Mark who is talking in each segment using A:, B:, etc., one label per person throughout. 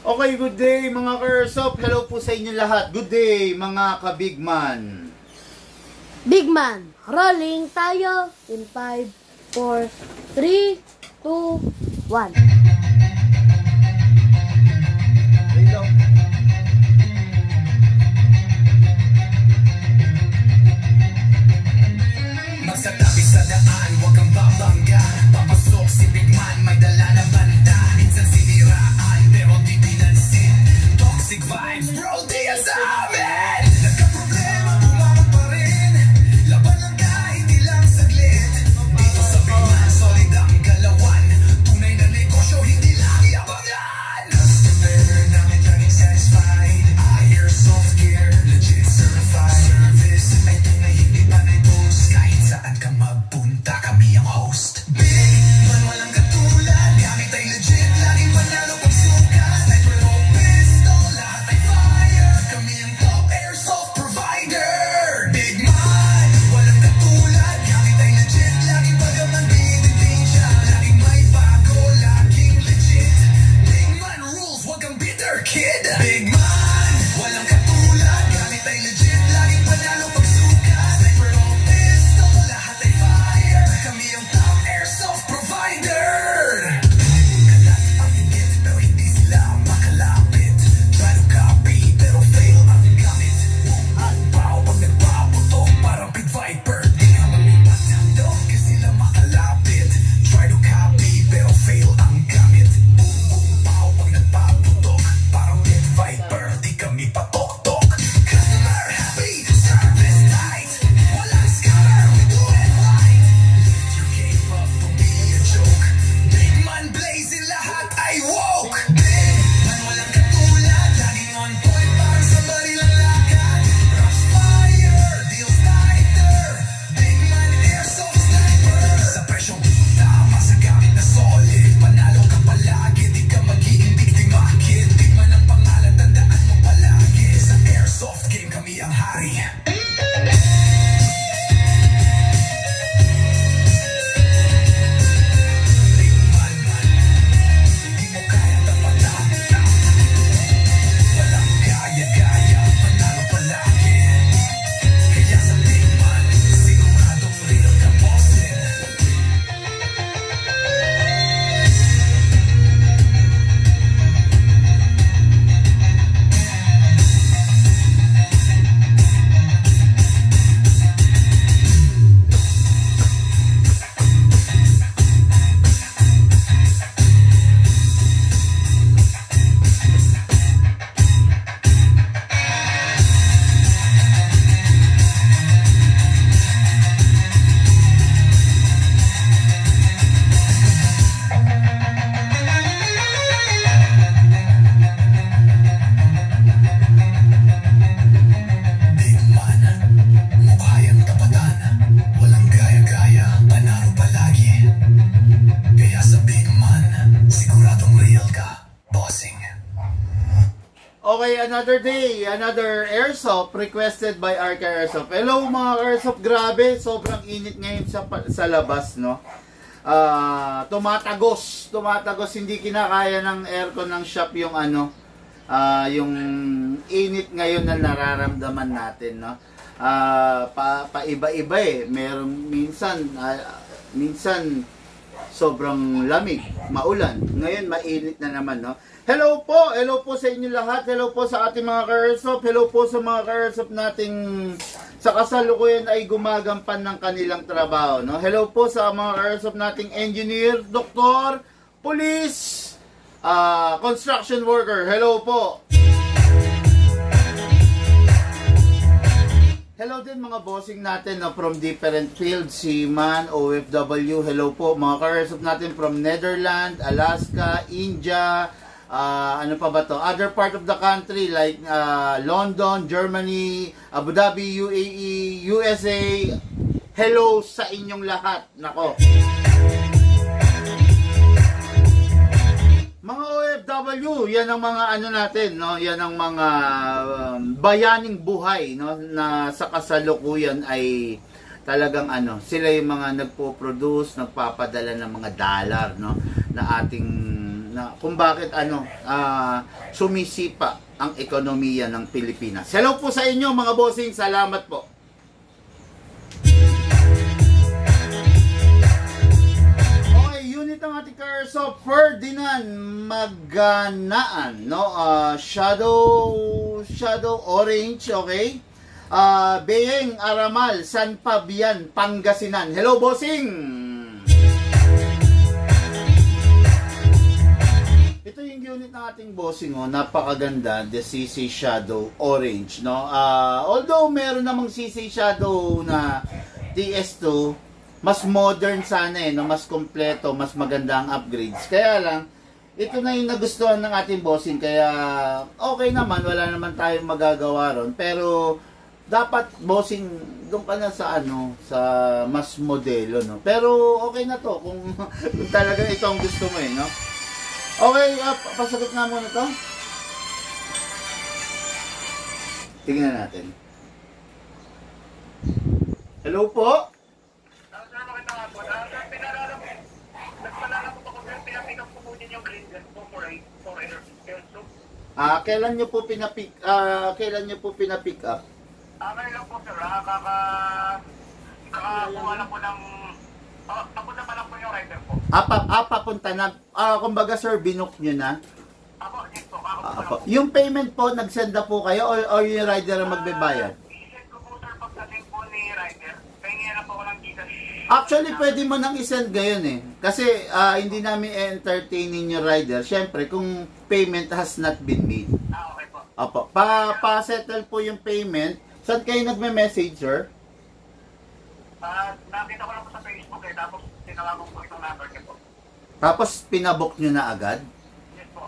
A: Okay, good day mga ka-airsoft. Hello po sa inyo lahat. Good day mga ka-bigman.
B: Bigman, rolling tayo in 5, 4, 3, 2, 1.
C: Magsatabi sa daan, huwag kang babangga. Papasok si Bigman, may dala na banda. Minsan siniraan, pero di pinansin. Toxic vibes, bro, di yan sa amin. Nagka-problema, bumabag pa rin. Laban lang ka, hindi lang saglit. Dito sa Bigman, solid ang galawan. Tunay na negosyo, hindi lang iabangan. Customer namin laging satisfied. Airsoft gear, legit certified. Service ay tunay, hindi pa na-post. Kahit saan ka magpunta, kami ang host. Bigman, walang katulad. Gamit ay legit, laging panalo pag suka. Sniper o pistol, lahat ay fire. Kami ang top airsoft provider. Bigman, walang katulad. Gamit ay legit, laging pagaman binitin siya. Laging may bago, laging legit. Bigman rules, wag kang bitter kid. Bigman, walang katulad. Gamit ay legit, laging panalo pag suka. Sniper o pistol, lahat ay fire. Kami ang top airsoft provider. Kalat ang init, pero hindi sila makalapit. Try to copy, pero fail ang gamit. Bow pag nagpaputok, parang Pit Viper. Di ka mamipat, no, kasi sila makalapit. Try to copy, pero fail ang gamit. Bow pag nagpaputok, parang Pit Viper. Di kami patok-tok. Customer happy, service tight. Walang scatter, we do it right. Lift your game up, don't be a joke. Bigman blazing, lahat ay woke. Bigman, walang katulad. Laging on point, parang somebody lang lakad. Rush fire, deals tighter. Bigman airsoft sniper. Sa presyong tama, sa gamit na solid. Panalo ka palagi, di ka magiging biktima, kid. Bigman ang pangalan, tandaan mo palagi. Sa airsoft game, kami ang hari. Bigman, di mo kaya tapatan. Walang gaya-gaya, panalo palagi. Kaya sa Bigman, siguradong real ka, bossin. Bigman, mukha yung tapatan. Walang gaya-gaya, panalo palagi. Kaya sa Bigman, siguradong real ka, bossing.
A: Okay, another day, another airsoft requested by Arca Airsoft. Hello mga airsoft, grabe, sobrang init ngayon sa labas, no? Tumatagos, hindi kinakaya ng aircon ng shop yung yung init ngayon na nararamdaman natin, no? Paiba-iba eh. Meron minsan sobrang lamig, maulan. Ngayon mainit na naman, no? Hello po sa inyo lahat. Hello po sa ating mga ka-airsoft. Hello po sa mga ka-airsoft nating sa kasalukuyan ay gumagampan ng kanilang trabaho, no? Hello po sa mga ka-airsoft nating engineer, doktor, police, construction worker. Hello po. Hello din mga bossing natin, no, from different fields, seaman, OFW. Hello po mga ka-airsoft natin from Netherlands, Alaska, India, ano pa ba to? Other part of the country like London, Germany, Abu Dhabi, UAE, USA. Hello sa inyong lahat. Nako. Mga OFW, yan ang mga ano natin, no? Yan ang mga bayaning buhay, no, na sa kasalukuyan ay talagang ano, sila yung mga nagpo-produce, nagpapadala ng mga dollar, no, na ating, na kung bakit ano, sumisipa ang ekonomiya ng Pilipinas. Hello po sa inyo mga bossing, salamat po. Okay, unit ng ating Carso, Ferdinand Maganaan, no, shadow orange, okay. Beyeng Aramal, San Fabian, Pangasinan. Hello, bossing! Ito yung unit ng ating bossing, oh. Napakaganda, the CC Shadow Orange, no? Although meron namang CC Shadow na TS2, mas modern sana eh, no? Mas kompleto, mas maganda ang upgrades. Kaya lang, ito na yung nagustuhan ng ating bossing, kaya okay naman, wala naman tayong magagawa ron. Pero dapat bossing doon ka na sa ano, sa mas modelo, no. Pero okay na to kung, kung talaga ito ang gusto mo eh, no. Okay, pasagot nga muna to. Tingnan natin. Hello po. Kailan niyo po pinapick up?
D: Ngayon lang po sir, kakakuha lang po ng, papunta pa lang po yung rider po.
A: Papunta na, kumbaga sir, binook nyo na?
D: Ako, yes po, ako po.
A: Yung payment po, nagsend na po kayo o yung rider ang magbabayad?
D: I-send ko po sir pagdating po ni rider. Pahingi na po ako ng Gcash.
A: Actually, pwede mo nang isend ngayon eh. Kasi hindi namin entertaining yung rider. Siyempre, kung payment has not been made.
D: Okay po.
A: Opo. Pa-settle po yung payment. Saan kayo nagme-message, sir?
D: Nakita ko lang po sa Facebook eh, tapos tinawag ko itong number niyo po.
A: Tapos pinabook nyo na agad?
D: Yes po.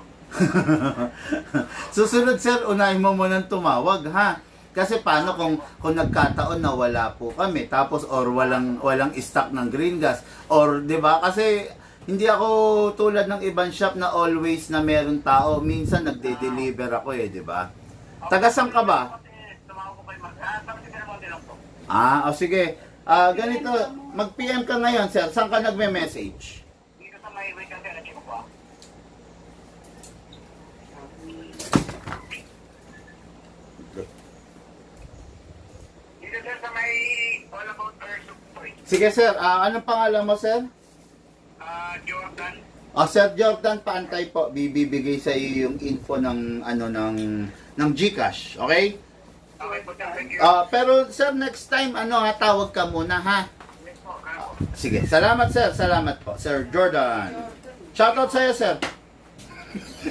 A: Susunod, sir, unahin mo munang tumawag, ha? Kasi paano kung nagkataon na wala po kami, tapos or walang stock ng green gas, or 'di ba? Kasi hindi ako tulad ng ibang shop na always na meron tao, minsan nagde-deliver ako eh, 'di ba? Taga saan ka ba? O sige. Ganito, mag-PM ka ngayon, sir. Saan ka nagme-message?
D: Dito sa may wait ang energy ko po. Dito sir sa may All About Earth po.
A: Sige, sir. Anong pangalan mo, sir?
D: Jordan.
A: Sir Jordan, paantay po. Bibigay sa iyo yung info ng ng GCash, okay?
D: Okay po, thank you.
A: Pero sir, next time tawag ka muna, ha?
D: Yes po, kaya po.
A: Sige, salamat sir, salamat po. Sir Jordan. Shoutout sa iyo, sir.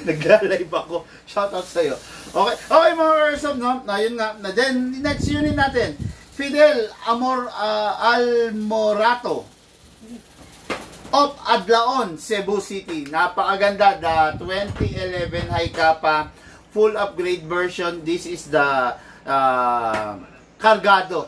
A: Nagla-live ako. Shoutout sa iyo. Okay, okay mga Airsoft, no? Ayun nga. Then next unit natin, Fidel Almorato of Adlaon, Cebu City. Napakaganda, the 2011 High Kappa full upgrade version. This is the Cargado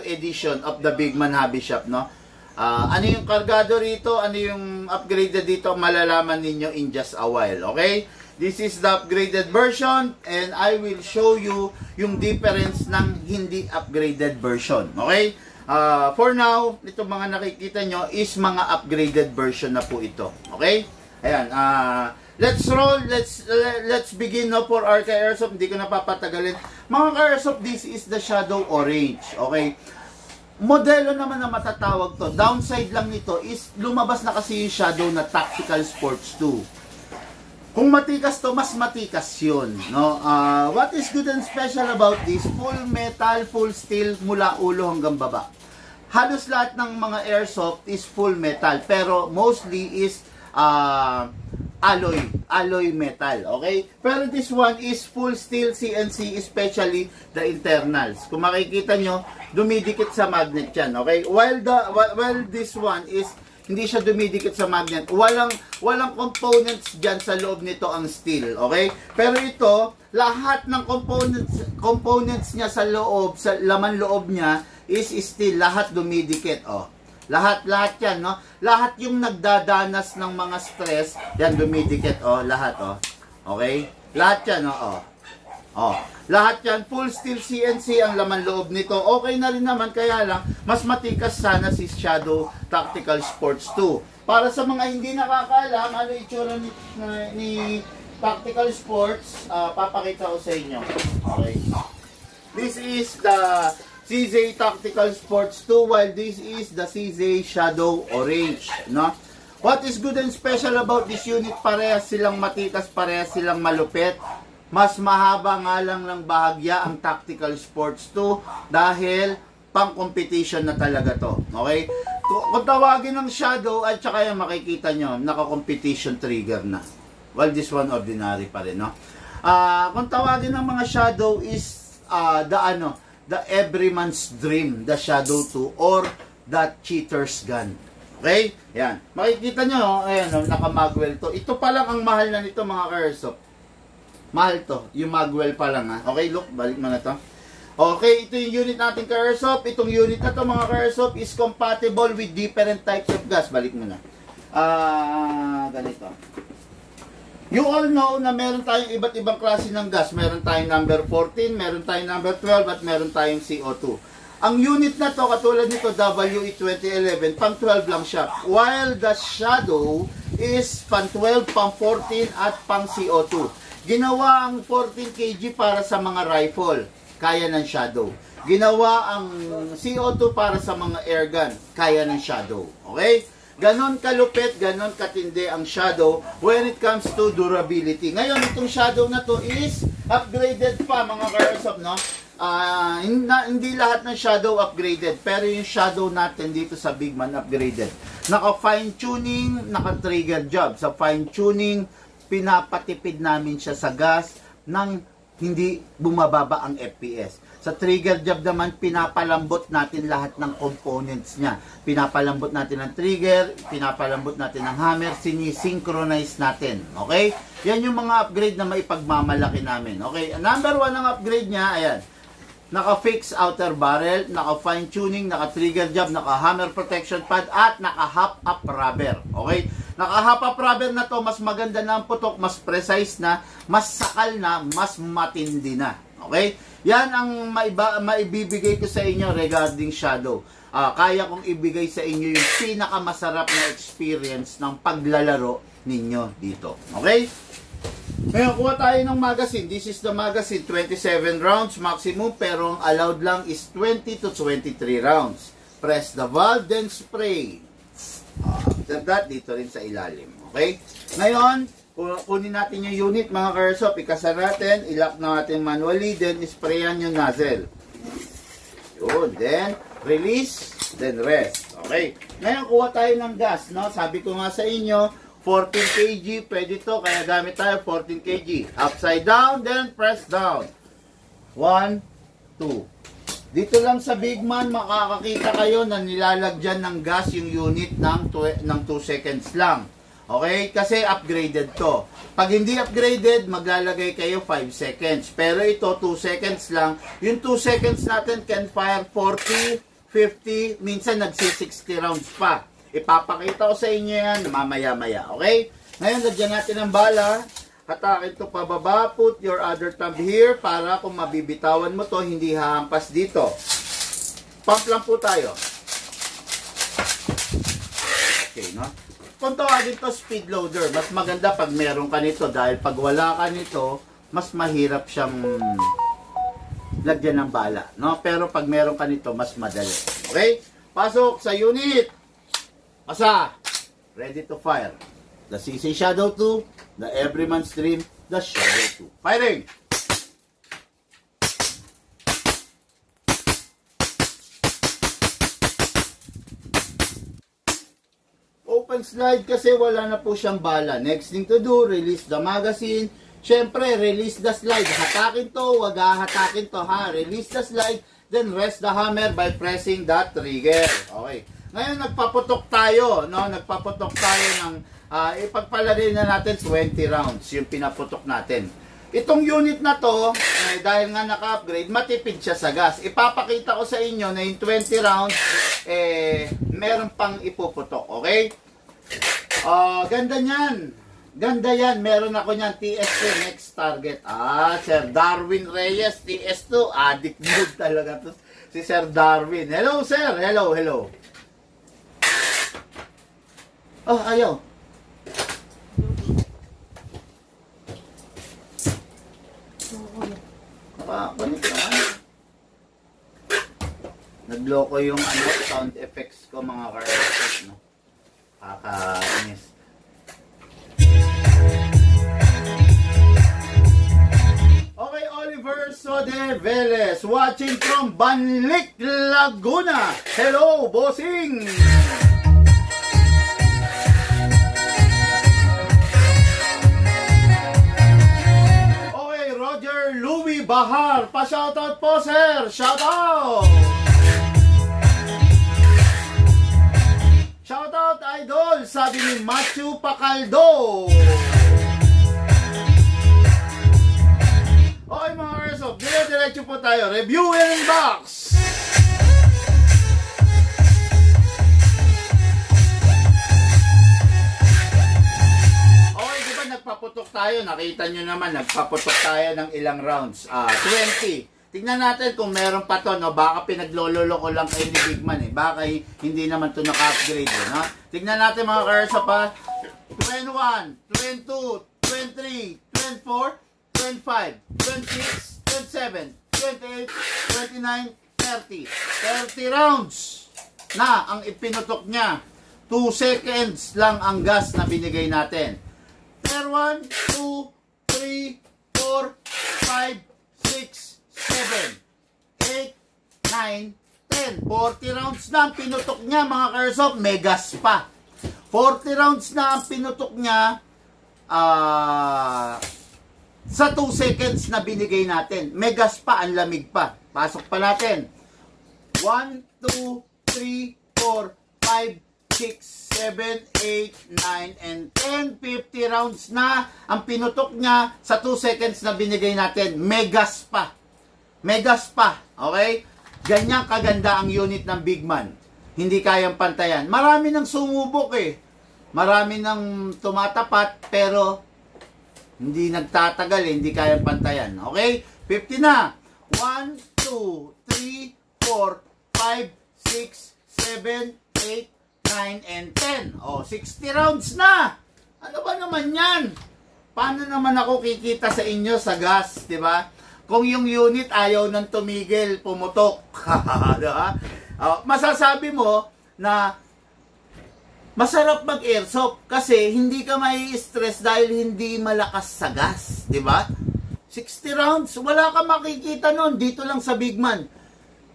A: edition of the Big Man Hobby Shop, no? Ano yung Cargado rito, ano yung upgraded dito, malalaman ninyo in just a while, okay? This is the upgraded version and I will show you yung difference ng hindi upgraded version, okay? For now, itong mga nakikita nyo is mga upgraded version na po ito, okay? Ayan, let's roll, let's begin no for our Airsoft. Hindi ko na papatagalin. Mga Airsoft, this is the Shadow Orange. Okay? Modelo naman na matatawag to. Downside lang nito is lumabas na kasi yung Shadow na Tactical Sports 2. Kung matikas to, mas matikas yun. No? What is good and special about this? Full metal, full steel, mula ulo hanggang baba. Halos lahat ng mga Airsoft is full metal. Pero mostly is alloy metal, okay? Pero this one is full steel CNC, especially the internals. Kung makikita nyo, dumidikit sa magnet yan, okay? While this one is hindi siya dumidikit sa magnet. Walang components diyan sa loob nito ang steel, okay? Pero ito, lahat ng components niya sa loob, sa laman loob niya is steel, lahat dumidikit, oh. Lahat yan, no? Lahat yung nagdadanas ng mga stress, yan dumidikit, oh, lahat, oh. Okay? Lahat yan, oh. Lahat yan, full steel CNC ang laman loob nito. Okay na rin naman, kaya lang, mas matikas sana si Shadow Tactical Sports 2. Para sa mga hindi nakakaalam, ano itsura ni Tactical Sports, papakita ko sa inyo. Okay. This is the CZ Tactical Sports 2, while this is the CZ Shadow Orange. No? What is good and special about this unit? Parehas silang matikas, parehas silang malupit. Mas mahaba nga lang ng bahagya ang Tactical Sports 2 dahil pang competition na talaga to. Okay? Kung tawagin ng Shadow at saka yung makikita nyo, naka-competition trigger na. Well, this one ordinary pa rin, no? Kung tawagin ng mga Shadow is the everyman's dream, the Shadow 2 or the cheater's gun. Okay? Yan. Makikita nyo, ayan, naka-magwell to. Ito pa lang ang mahal na nito, mga Airsoft. Mahal to. Yung magwell pa lang, ha. Okay, look. Balik mo na to. Okay, ito yung unit natin, Airsoft. Itong unit na to, mga Airsoft, is compatible with different types of gas. Balik mo na. Ganito. You all know na meron tayong iba't ibang klase ng gas. Meron tayong number 14, meron tayong number 12, at meron tayong CO2. Ang unit na to, katulad nito, WE2011, pang 12 lang siya. While the Shadow is pang 12, pang 14, at pang CO2. Ginawa ang 14 kg para sa mga rifle, kaya ng Shadow. Ginawa ang CO2 para sa mga airgun, kaya ng Shadow. Okay? Ganon kalupit, ganon katindi ang Shadow when it comes to durability. Ngayon, itong Shadow na to is upgraded pa, mga Airsoft, no? Hindi lahat ng Shadow upgraded, pero yung Shadow natin dito sa Bigman upgraded. Naka-fine tuning, naka-trigger job. Sa fine tuning, pinapatipid namin siya sa gas nang hindi bumababa ang FPS. Sa trigger job naman, pinapalambot natin lahat ng components niya. Pinapalambot natin ang trigger, pinapalambot natin ang hammer, sinisynchronize natin. Okay? Yan yung mga upgrade na maipagmamalaki namin. Okay? Number 1 ang upgrade niya, ayan. Naka-fix outer barrel, naka-fine tuning, naka-trigger job, naka-hammer protection pad, at naka-hop-up rubber. Okay? Naka-hop-up rubber na to, mas maganda na ang putok, mas precise na, mas sakal na, mas matindi na. Okay? Yan ang maibibigay ko sa inyo regarding Shadow. Kaya kong ibigay sa inyo yung pinakamasarap na experience ng paglalaro ninyo dito. Okay? Ngayon, kuha tayo ng magazine. This is the magazine, 27 rounds maximum, pero ang allowed lang is 20 to 23 rounds. Press the valve, then spray. After that, dito rin sa ilalim. Okay? Ngayon, kunin natin yung unit, mga Airsoft. Ikasar natin, ilock natin manually, then sprayan yung nozzle. Yun, then release, then rest. Okay? Ngayon, kuha tayo ng gas. No? Sabi ko nga sa inyo, 14 kg, pwede to, kaya gamit tayo 14 kg. Upside down, then press down. 1, 2. Dito lang sa Bigman, makakakita kayo na nilalagyan ng gas yung unit ng 2 seconds lang. Okay? Kasi upgraded to. Pag hindi upgraded, maglalagay kayo 5 seconds. Pero ito, 2 seconds lang. Yung 2 seconds natin can fire 40, 50, minsan nagsi-60 rounds pa. Ipapakita ko sa inyo yan mamaya-maya. Okay? Ngayon, lagyan natin ang bala. Hatakin to pababa. Put your other thumb here para kung mabibitawan mo to, hindi hahampas dito. Pump lang po tayo. Okay, no? Kung tawagin to speed loader, mas maganda pag meron ka nito dahil pag wala ka nito, mas mahirap siyang lagyan ng bala. No? Pero pag meron ka nito, mas madali. Okay? Pasok sa unit. Pasa. Ready to fire. The CZ Shadow 2, the Everyman's Dream, the Shadow 2. Firing! Open slide kasi wala na po siyang bala. Next thing to do, release the magazine. Siyempre, release the slide. Hatakin to, wag hatakin to ha. Release the slide, then rest the hammer by pressing that trigger. Okay. Ngayon, nagpaputok tayo, no? Nagpaputok tayo ng, ipagpalagay na natin 20 rounds, yung pinaputok natin. Itong unit na to, dahil nga naka-upgrade, matipid siya sa gas. Ipapakita ko sa inyo na yung 20 rounds, meron pang ipuputok, okay? Ganda niyan. Ganda yan. Meron ako niyan. TS2 next target. Sir Darwin Reyes. TS2. Addict mood talaga to. Si Sir Darwin. Hello, sir. Hello, hello. Oh, ayaw. Ganito naman. Nagloko yung sound effects ko, mga ka-airsoft, no? Kakainis. Okay, Oliver Sode Velez, watching from Banlic, Laguna. Hello, bossing! Okay, Roger Louie Bahar, pa-shoutout po, sir! Shoutout! Shoutout, idol! Sabi ni Matthew Pacaldo. Okay, mga airsoft, dire-diretso po tayo. Review and box! Okay, di ba nagpaputok tayo? Nakita nyo naman, nagpaputok tayo ng ilang rounds. 20. Tingnan natin kung meron pa to, no? Baka pinaglololo ko lang kayo ni Bigman, eh. Baka hindi naman to naka-upgrade, eh, no? Tingnan natin, mga ka-airsoft, pa. 21, 22, 23, 24, 25, 26, 27, 28, 29, 30. 30 rounds na ang ipinutok niya. 2 seconds lang ang gas na binigay natin. Pair 1, 2, 3, 4, 5, 6, 7, 8, 9, 10. 40 rounds na ang pinutok niya, mga ka-airsoft. May gas pa. 40 rounds na ang pinutok niya sa 2 seconds na binigay natin. May gas pa, ang lamig pa. Pasok pa natin. 1, 2, 3, 4, 5, 6, 7, 8, 9, and 10. 50 rounds na ang pinutok niya sa 2 seconds na binigay natin. May gas pa. May gas pa. Okay? Ganyan kaganda ang unit ng Bigman. Hindi kayang pantayan. Marami nang sumubok, eh. Marami nang tumatapat, pero hindi nagtatagal, eh. Hindi kayang pantayan. Okay? 50 na. 1, 2, 3, 4, 5, 6, 7, 8, 9, and 10. 60 rounds na. Ano ba naman yan? Paano naman ako kikita sa inyo sa gas, di ba? Kung yung unit ayaw nang tumigil, pumutok. Diba? Masasabi mo na masarap mag-airsoft kasi hindi ka mai-stress dahil hindi malakas sa gas. Diba? 60 rounds, wala ka makikita nun. Dito lang sa Bigman.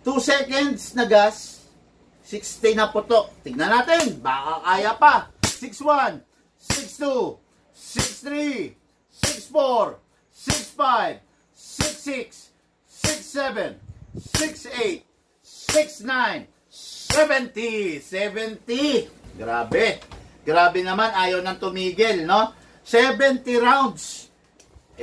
A: 2 seconds na gas, 60 na putok. Tignan natin, baka kaya pa. 6-1, 6-2, 6-3, 6-4, 6-5, 6-6, 6-7, 6-8, 6-9, 70. 70. Grabe. Grabe naman, ayaw nang tumigil, no? 70 rounds.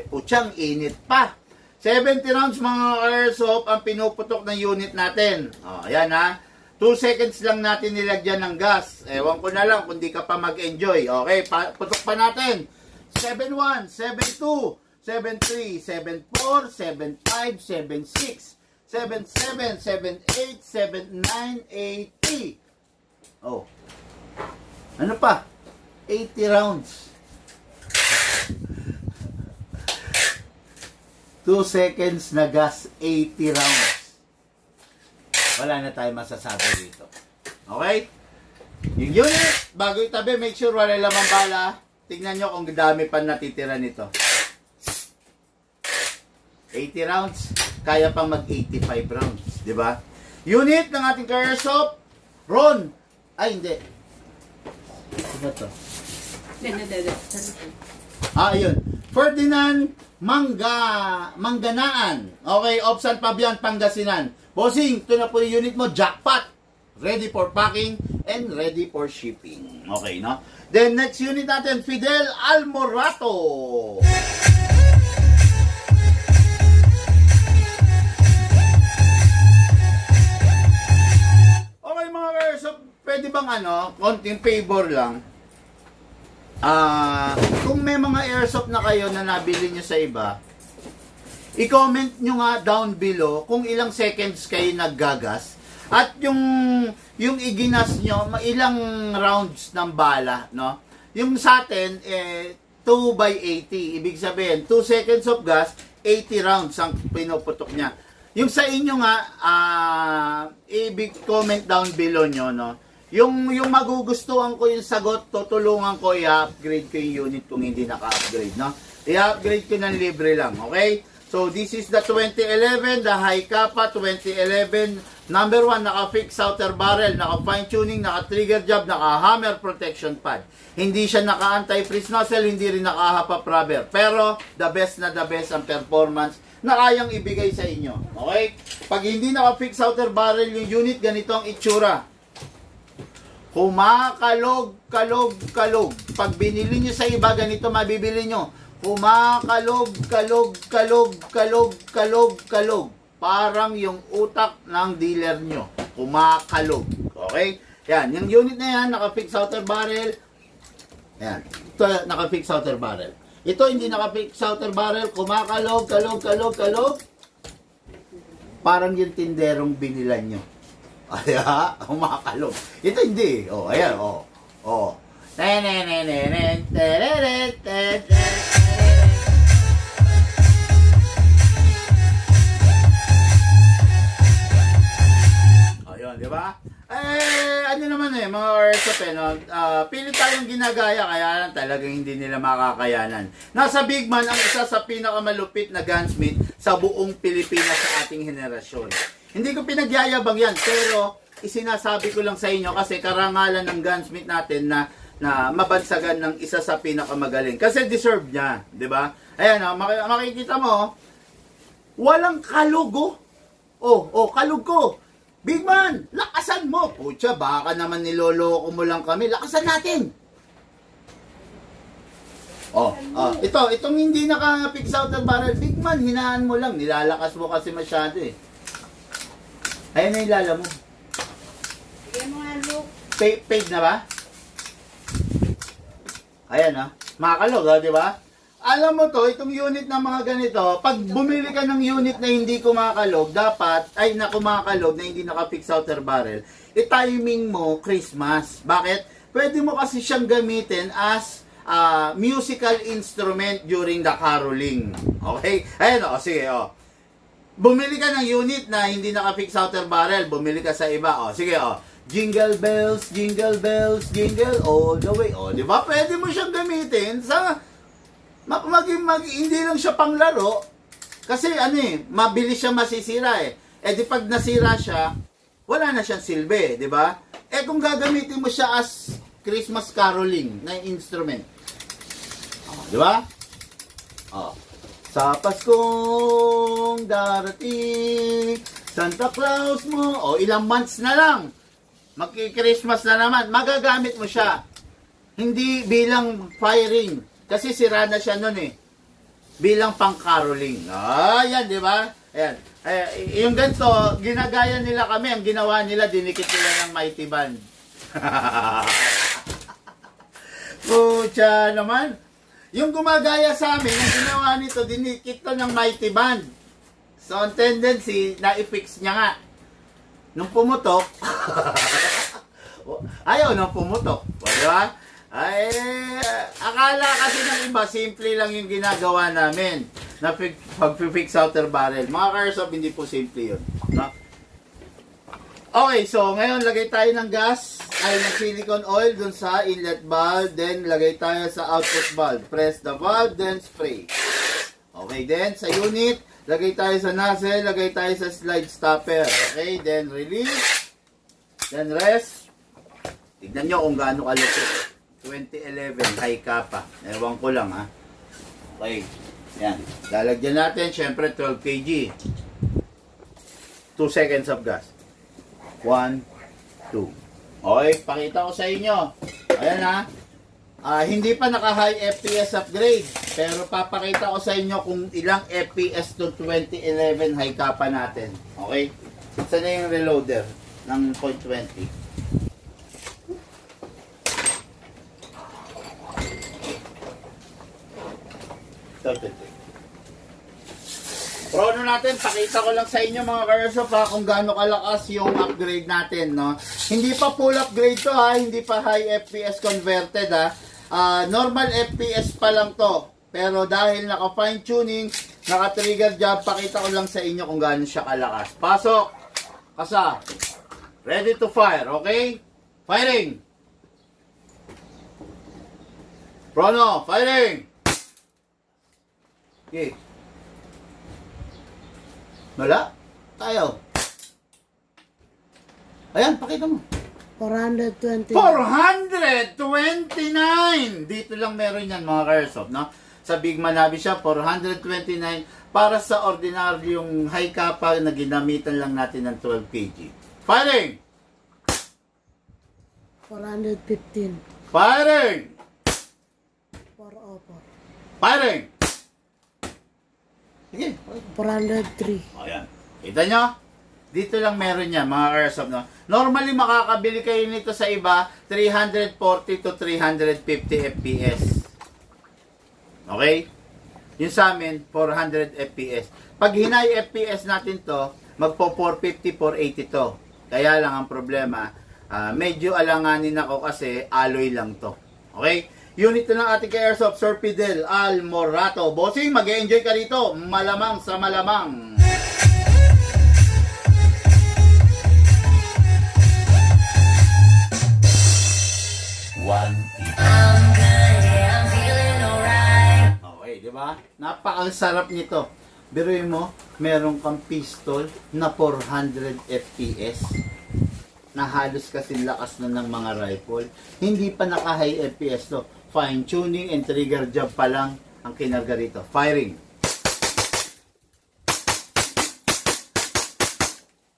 A: Putyang init pa. 70 rounds, mga airsoft, ang pinuputok ng unit natin. Ayan, ha. 2 seconds lang natin nilagyan ng gas. Ewan ko na lang kung di ka pa mag-enjoy. Okay, putok pa natin. 7-1, 7-2, 7-3, 7-4, 7-5, 7-6, 7-7, 7-8, 7-9, 80. Ano pa? 80 rounds. 2 seconds na gas, 80 rounds. Wala na tayo masasabi dito. Okay? Yung unit, bago itabi, make sure wala lamang bala. Tingnan nyo kung dami pa natitira nito. 80 rounds, kaya pang mag-85 rounds. Diba? Unit ng ating airsoft, Ron. Ay, hindi. Ano to? Ayun. Ferdinand Mangganaan. Okay, Opsan Pabian, Pangasinan. Bossing, ito na po yung unit mo. Jackpot. Ready for packing and ready for shipping. Okay, no? Then, next unit natin, Fidel Almorato. Okay, mga guys, so, pwede bang konting favor lang? kung may mga airsoft na kayo na nabili nyo sa iba, i-comment nyo nga down below kung ilang seconds kayo naggagas at yung iginas nyo, ilang rounds ng bala, no? Yung sa atin, 2/80. Ibig sabihin, 2 seconds of gas, 80 rounds ang pinuputok niya. Yung sa inyo nga, i-comment down below nyo, no? Yung magugustuhan ko yung sagot, tutulungan ko i-upgrade ko yung unit kung hindi naka-upgrade, no? I-upgrade ko ng libre lang, okay? So, this is the 2011, the High Kappa 2011. Number 1, naka-fix outer barrel, naka-fine tuning, naka-trigger job, naka-hammer protection pad. Hindi siya naka-anti-freeze nozzle, hindi rin naka-hop-up rubber. Pero, the best ang performance na kayang ibigay sa inyo. Okay? Pag hindi naka-fix outer barrel yung unit, ganito ang itsura. Kumakalog. Pag binili nyo sa iba, ganito mabibili nyo. Kumakalog. Parang yung utak ng dealer nyo. Kumakalog. Okay? Yan. Yung unit na yan, naka-fix outer barrel. Yan. Ito, naka-fix outer barrel. Ito, hindi naka-fix outer barrel. Kumakalog. Parang yung tinderong binilan nyo. Ayan, kumakalog. Ito hindi. Oh, ayan, oh. Ayun, di ba? Ano naman mga airsoft no? Pili tayong ginagaya, kaya lang talagang hindi nila makakayanan. Nasa Big Man ang isa sa pinakamalupit na gunsmith sa buong Pilipinas sa ating henerasyon. Hindi ko pinagyayabang yan, pero isinasabi ko lang sa inyo kasi karangalan ng gunsmith natin na mabansagan ng isa sa pinakamagaling. Kasi deserve niya, di ba? Ayan, makikita mo, walang kalugo. Kalugo. Big Man, lakasan mo. Pucha, baka naman niloloko mo lang kami. Lakasan natin. Itong hindi naka-fix out ng barrel. Big Man, hinaan mo lang. Nilalakas mo kasi masyado eh. Ayan na yung lala mo.
B: Bigyan mo nga, Luke.
A: Paid na ba? Ayan makakalog, di ba? Alam mo to, itong unit na mga ganito, pag bumili ka ng unit na hindi kumakalog, na kumakalog, na hindi naka-fix outer barrel, i-timing mo Christmas. Bakit? Pwede mo kasi siyang gamitin as musical instrument during the caroling. Okay? Ayan sige Bumili ka ng unit na hindi naka-fix outer barrel, bumili ka sa iba. Sige jingle bells, jingle all the way. Di ba? Pwede mo siyang gamitin sa hindi lang siya panglaro kasi mabilis siya masisira di pag nasira siya, wala na siyang silbi, di ba? Kung gagamitin mo siya as Christmas caroling na instrument, di ba? Sa Paskong darating, Santa Claus mo, ilang months na lang, magki-Christmas na naman, magagamit mo siya. Hindi bilang firing, kasi sira na siya nun bilang pang-caroling. Yan, di ba? Ayan. Yung ganito, ginagaya nila kami, ang ginawa nila, dinikit nila ng Mighty Band. Pucha naman. Yung gumagaya sa amin, ang ginawa nito, dinikit to ng Mighty Band. So, ang tendency, na-fix niya nga. Nung pumutok, ayaw nung pumutok. Di ba? Akala kasi ng iba, simple lang yung ginagawa namin na pag-fix outer barrel. Mga airsoft, hindi po simple yun. No? Okay, so ngayon lagay tayo ng gas, ng silicone oil dun sa inlet valve, then lagay tayo sa output valve. Press the valve, then spray. Okay, then sa unit, lagay tayo sa nozzle, lagay tayo sa slide stopper. Okay, then release, then rest. Tignan nyo kung gaano kalupit. 2011 High Kappa. Ewan ko lang Okay. Yan. Lalagyan natin, syempre 12 kg. 2 seconds of gas. 1, 2. Okay, pakita ko sa inyo. Ayan hindi pa naka-high FPS upgrade. Pero papakita ko sa inyo kung ilang FPS to 2011 High Kappa natin. Okay? Saan na yung reloader ng .20? Prono natin, pakita ko lang sa inyo mga ka-airsoft ha, kung gaano kalakas yung upgrade natin, no? Hindi pa full upgrade to ha, hindi pa high FPS converted ha. Normal FPS pa lang to. Pero dahil naka fine tuning, naka trigger job, pakita ko lang sa inyo kung gaano siya kalakas. Pasok! Kasa! Ready to fire, okay? Firing! Prono, firing! Okay. Wala? Tayo. Ayan, pakita mo.
B: 420.
A: 429! Dito lang meron yan mga ka-airsoft, no? Sa Big Manabi siya, 429 para sa ordinaryong high kappa na ginamitan lang natin ng 12 kg. Firing!
B: 415.
A: Firing!
B: 404.
A: Firing! Sige.
B: 403.
A: Ayan. Kita nyo? Dito lang meron yan, mga airsoft, no? Normally, makakabili kayo nito sa iba, 340 to 350 FPS. Okay? Yung sa amin, 400 FPS. Pag hinay FPS natin to, magpo 450, 480 to. Kaya lang ang problema, medyo alanganin ako kasi alloy lang to. Okay? Unit na ng ating ka-airsoft, Sir Fidel Almorato. Bossing, mag-enjoy ka dito. Malamang sa malamang. Okay, di ba? Napakasarap nito. Biruin mo, meron kang pistol na 400 FPS. Na halos kasi lakas na ng mga rifle. Hindi pa naka-high FPS to. Fine tuning and trigger job pa lang ang kinarga rito. Firing.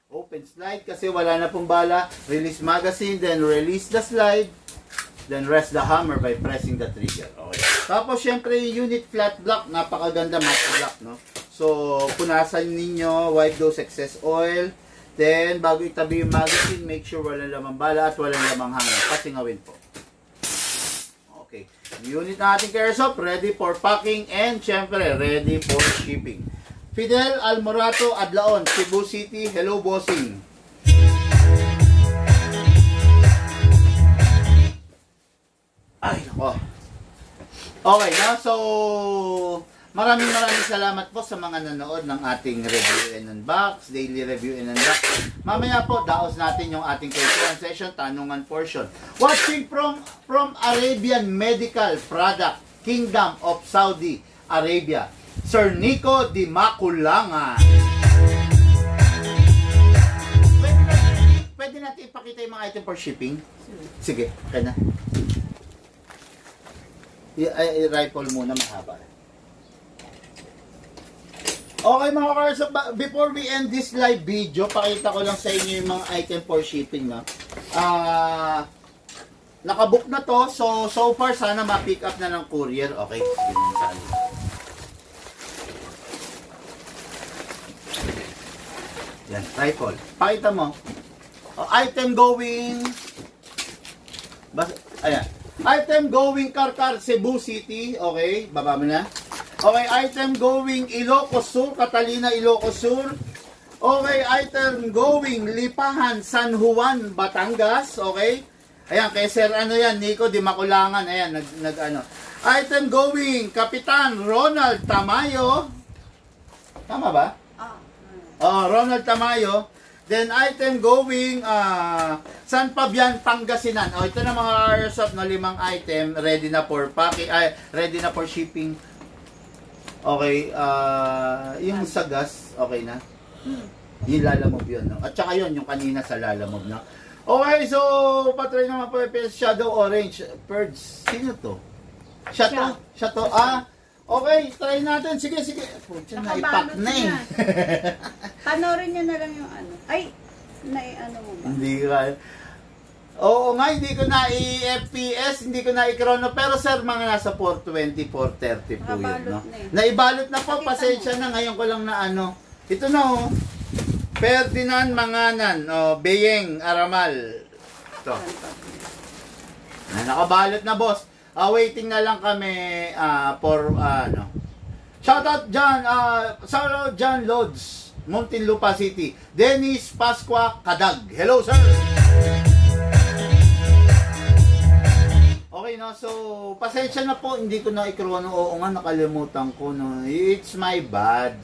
A: Open slide kasi wala na pong bala. Release magazine, then release the slide. Then rest the hammer by pressing the trigger. Okay. Tapos syempre yung unit flat block, napakaganda matte block, no? So punasan ninyo, wipe those excess oil. Then bago itabi yung magazine, make sure walang lamang bala at walang lamang hangin. Pasingawin po. Okay. Unit na ating ka-airsoft, ready for packing and syempre ready for shipping. Fidel Almorato, Adlaon, Cebu City. Hello, bossing. Ay, nako. Okay na, so maraming salamat po sa mga nanood ng ating review and unbox, daily review and unbox. Mamaya po, daos natin yung ating kwentuhan session, tanungan portion. Watching from Arabian Medical Product, Kingdom of Saudi Arabia, Sir Nico Di Maculangan. Pwede natin ipakita yung mga item for shipping? Sige, kaya na. I-rifle muna, mahaba. Okay mga ka-airsoft, before we end this live video, pakita ko lang sa inyo yung mga item for shipping, no? Nakabook na to, so far sana ma-pick up na ng courier. Okay, ganyan sana. Yan, rifle. Pakita mo. Item going. Ayan. Item going Karkar, Cebu City. Okay, baba mo na. Okay, item going Ilocos Sur, Catalina, Ilocos Sur. Okay, item going Lipahan, San Juan, Batangas. Okay. Ayan, kay Sir ano yan, Nico Di Maculangan. Ayan, nag-ano. Item going Kapitan Ronald Tamayo. Tama ba? Ronald Tamayo. Then item going San Fabian, Pangasinan. Ito na mga airsoft na 5 item ready na for packing, ready na for shipping. Okay, yung sa gas, okay na. Yung lalamove yun, no? At saka yun, yung kanina sa lalamove, no? Okay, so patry naman po yung Shadow Orange Purge. Sino to? Shadow. Okay, try natin. Sige. Pucha, naipak na eh.
B: Panorin niya na lang yung ano. Ay, ano mo ba?
A: Hindi ka. Oo nga, hindi ko na i-FPS, hindi ko na i-chrono. Pero sir, mga nasa 420, 430 po yun, no? Naibalot na po, pasensya na. Ngayon ko lang na ano. Ito na oh. Ferdinand Manganan, Beyeng Aramal. Ito. Nakabalot na boss. Waiting na lang kami for Shoutout John Lods, Muntinlupa City. Dennis Pasqua Kadag. Hello, sir. Okay, no? So, pasensya na po, hindi ko na ikruan. Oo nga, nakalimutan ko, no? It's my bad,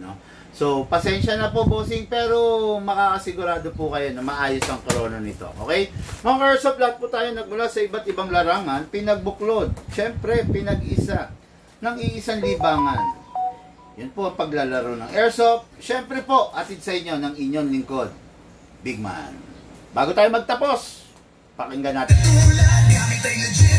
A: no? So, pasensya na po, bossing, pero makakasigurado po kayo na maayos ang corona nito. Okay? Mga ka-airsoft, lahat po tayo nagmula sa iba't ibang larangan, pinagbuklod. Siyempre, pinag-isa ng iisang libangan. Yun po ang paglalaro ng airsoft. Siyempre po, atid sa inyo ng inyong lingkod, Big Man. Bago tayo magtapos, pakinggan natin.
C: Tulad, gamit ay legit.